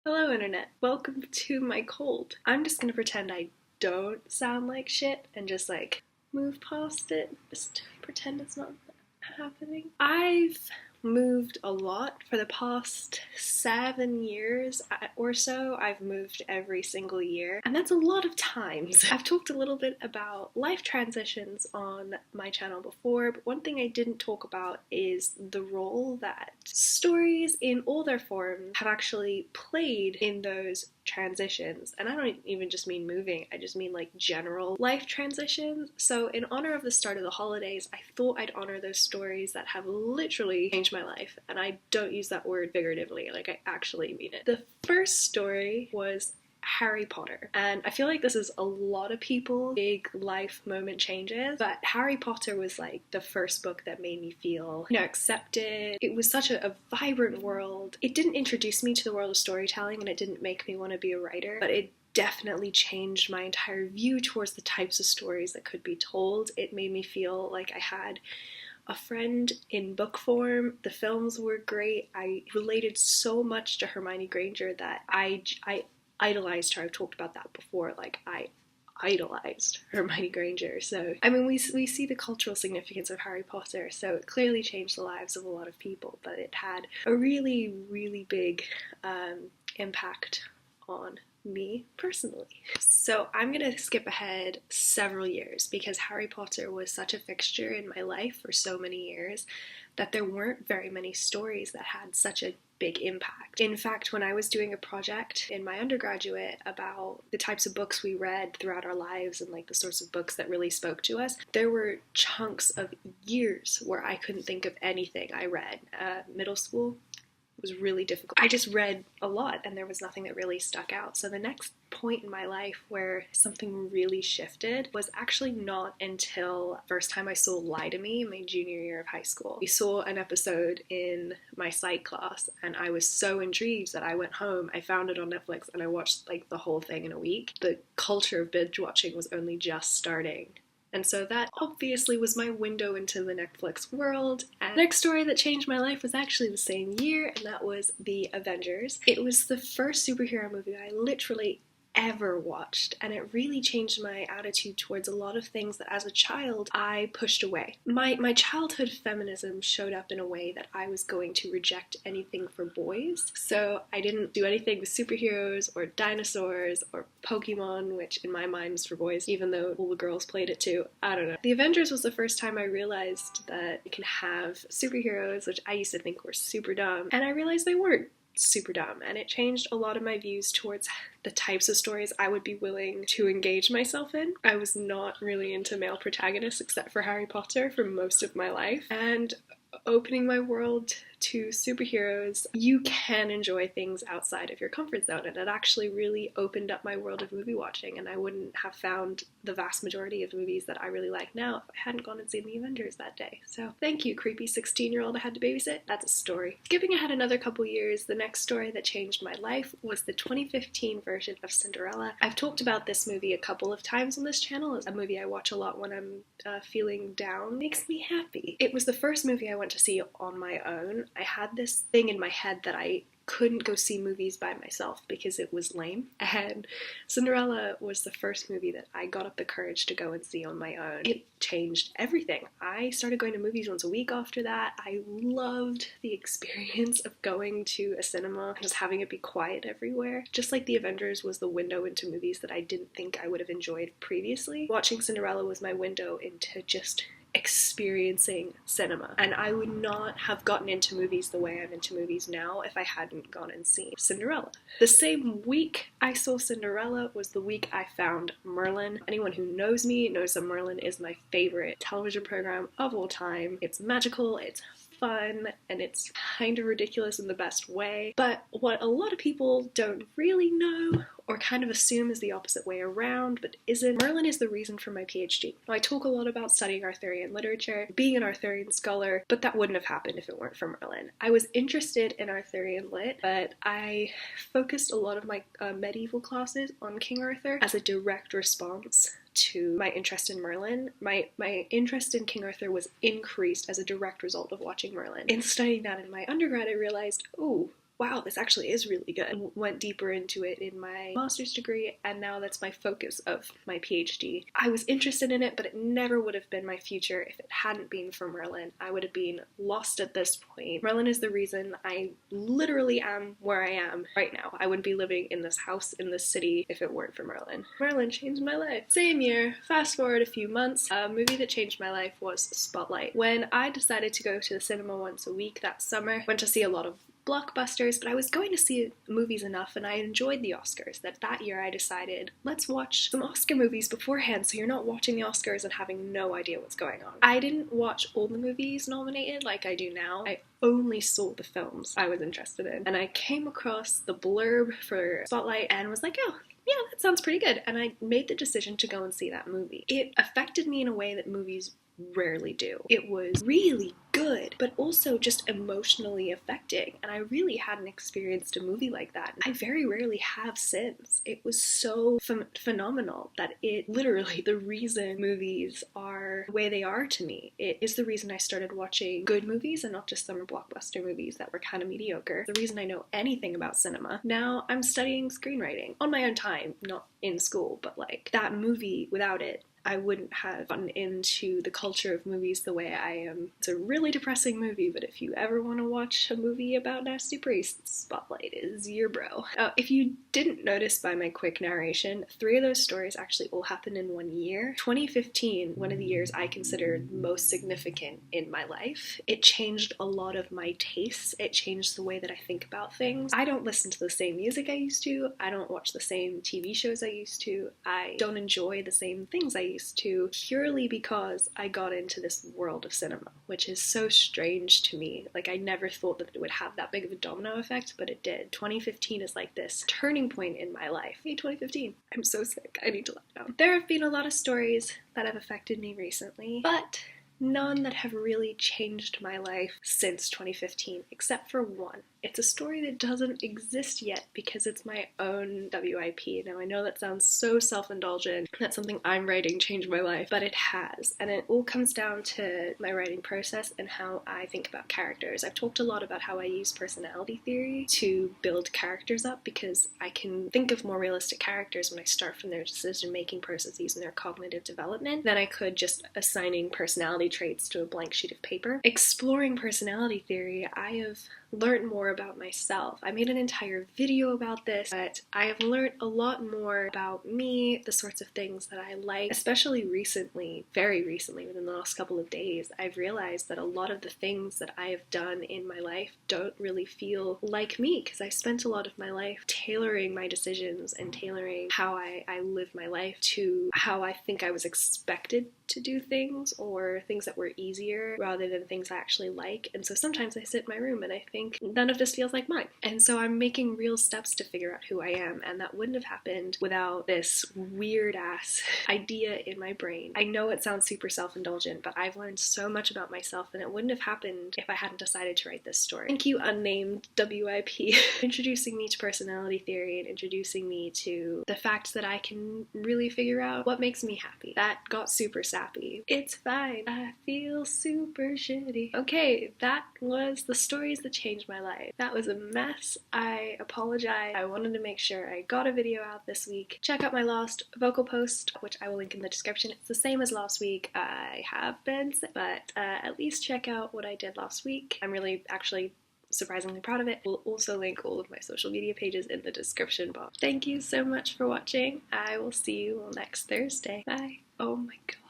Hello, Internet. Welcome to my cold. I'm just gonna pretend I don't sound like shit and just move past it. Just pretend it's not happening. I've moved a lot for the past 7 years or so. I've moved every single year, and that's a lot of times. I've talked a little bit about life transitions on my channel before, but one thing I didn't talk about is the role that stories in all their forms have actually played in those transitions. And I don't even just mean moving, I just mean general life transitions. So in honor of the start of the holidays, I thought I'd honor those stories that have literally changed my life. And I don't use that word figuratively, I actually mean it. The first story was Harry Potter. And I feel like this is a lot of people's big life moment changes, but Harry Potter was the first book that made me feel, accepted. It was such a vibrant world. It didn't introduce me to the world of storytelling, and it didn't make me want to be a writer, but it definitely changed my entire view towards the types of stories that could be told. It made me feel like I had a friend in book form. The films were great. I related so much to Hermione Granger that I idolized her. I've talked about that before. I idolized Hermione Granger. So, I mean, we see the cultural significance of Harry Potter, so it clearly changed the lives of a lot of people, but it had a really, really big impact on me personally. So I'm gonna skip ahead several years because Harry Potter was such a fixture in my life for so many years that there weren't very many stories that had such a big impact. In fact, when I was doing a project in my undergraduate about the types of books we read throughout our lives and the sorts of books that really spoke to us, there were chunks of years where I couldn't think of anything I read. Middle school was really difficult. I just read a lot and there was nothing that really stuck out. So the next point in my life where something really shifted was actually not until first time I saw Lie to Me, my junior year of high school. We saw an episode in my psych class and I was so intrigued that I went home, I found it on Netflix, and I watched the whole thing in a week. The culture of binge watching was only just starting. And so that obviously was my window into the Netflix world. And the next story that changed my life was actually the same year, and that was The Avengers. It was the first superhero movie I literally ever watched, and it really changed my attitude towards a lot of things that as a child I pushed away. My childhood feminism showed up in a way that I was going to reject anything for boys, so I didn't do anything with superheroes or dinosaurs or Pokemon, which in my mind was for boys, even though all the girls played it too. I don't know. The Avengers was the first time I realized that you can have superheroes, which I used to think were super dumb, and I realized they weren't super dumb, and it changed a lot of my views towards the types of stories I would be willing to engage myself in. I was not really into male protagonists except for Harry Potter for most of my life, and opening my world to superheroes, you can enjoy things outside of your comfort zone, and it actually really opened up my world of movie watching, and I wouldn't have found the vast majority of movies that I really like now if I hadn't gone and seen The Avengers that day. So thank you, creepy 16-year-old I had to babysit. That's a story. Skipping ahead another couple years, the next story that changed my life was the 2015 version of Cinderella. I've talked about this movie a couple of times on this channel. It's a movie I watch a lot when I'm feeling down. It makes me happy. It was the first movie I went to see on my own. I had this thing in my head that I couldn't go see movies by myself because it was lame, and Cinderella was the first movie that I got up the courage to go and see on my own. It changed everything. I started going to movies once a week after that. I loved the experience of going to a cinema and just having it be quiet everywhere. Just like The Avengers was the window into movies that I didn't think I would have enjoyed previously, watching Cinderella was my window into just experiencing cinema. And I would not have gotten into movies the way I'm into movies now if I hadn't gone and seen Cinderella. The same week I saw Cinderella was the week I found Merlin. Anyone who knows me knows that Merlin is my favorite television program of all time. It's magical, it's fun, and it's kind of ridiculous in the best way. But what a lot of people don't really know or kind of assume is the opposite way around, but isn't. Merlin is the reason for my PhD. Now, I talk a lot about studying Arthurian literature, being an Arthurian scholar, but that wouldn't have happened if it weren't for Merlin. I was interested in Arthurian lit, but I focused a lot of my medieval classes on King Arthur as a direct response to my interest in Merlin. My interest in King Arthur was increased as a direct result of watching Merlin. In studying that in my undergrad, I realized, oh, wow, this actually is really good. And went deeper into it in my master's degree, and now that's my focus of my PhD. I was interested in it, but it never would have been my future if it hadn't been for Merlin. I would have been lost at this point. Merlin is the reason I literally am where I am right now. I wouldn't be living in this house in this city if it weren't for Merlin. Merlin changed my life. Same year, fast forward a few months, a movie that changed my life was Spotlight. When I decided to go to the cinema once a week that summer, went to see a lot of blockbusters, but I was going to see movies enough and I enjoyed the Oscars that year I decided, let's watch some Oscar movies beforehand so you're not watching the Oscars and having no idea what's going on. I didn't watch all the movies nominated like I do now. I only saw the films I was interested in, and I came across the blurb for Spotlight and was like, oh, yeah, that sounds pretty good, and I made the decision to go and see that movie. It affected me in a way that movies rarely do. It was really good, but also just emotionally affecting, and I really hadn't experienced a movie like that. I very rarely have since. It was so phenomenal that it literally the reason movies are the way they are to me. It is the reason I started watching good movies and not just summer blockbuster movies that were kind of mediocre. The reason I know anything about cinema. Now I'm studying screenwriting on my own time, not in school, but like that movie, without it, I wouldn't have gotten into the culture of movies the way I am. It's a really depressing movie, but if you ever want to watch a movie about nasty priests, Spotlight is your bro. If you didn't notice by my quick narration, 3 of those stories actually all happened in 1 year. 2015, one of the years I considered most significant in my life. It changed a lot of my tastes. It changed the way that I think about things. I don't listen to the same music I used to. I don't watch the same TV shows I used to. I don't enjoy the same things I used to, purely because I got into this world of cinema, which is so strange to me. Like, I never thought that it would have that big of a domino effect, but it did. 2015 is like this turning point in my life. Hey, 2015. I'm so sick. I need to lie down. There have been a lot of stories that have affected me recently, but none that have really changed my life since 2015, except for one. It's a story that doesn't exist yet because it's my own WIP. Now, I know that sounds so self-indulgent, that something I'm writing changed my life, but it has. And it all comes down to my writing process and how I think about characters. I've talked a lot about how I use personality theory to build characters up because I can think of more realistic characters when I start from their decision-making processes and their cognitive development than I could just assigning personality traits to a blank sheet of paper. Exploring personality theory, I have learned more about myself. I made an entire video about this, but I have learned a lot more about me, the sorts of things that I like, especially recently, very recently, within the last couple of days. I've realized that a lot of the things that I have done in my life don't really feel like me because I spent a lot of my life tailoring my decisions and tailoring how I live my life to how I think I was expected to do things, or things that were easier rather than things I actually like. And so sometimes I sit in my room and I think none of this feels like mine. And so I'm making real steps to figure out who I am, and that wouldn't have happened without this weird ass idea in my brain. I know it sounds super self-indulgent, but I've learned so much about myself, and it wouldn't have happened if I hadn't decided to write this story. Thank you, unnamed WIP, introducing me to personality theory and introducing me to the fact that I can really figure out what makes me happy. That got super sappy. It's fine. I feel super shitty. Okay, that was the stories that changed my life. That was a mess. I apologize. I wanted to make sure I got a video out this week. Check out my last vocal post, which I will link in the description. It's the same as last week. I have been sick, but at least check out what I did last week. I'm really actually surprisingly proud of it. We'll also link all of my social media pages in the description box. Thank you so much for watching. I will see you all next Thursday. Bye. Oh my god.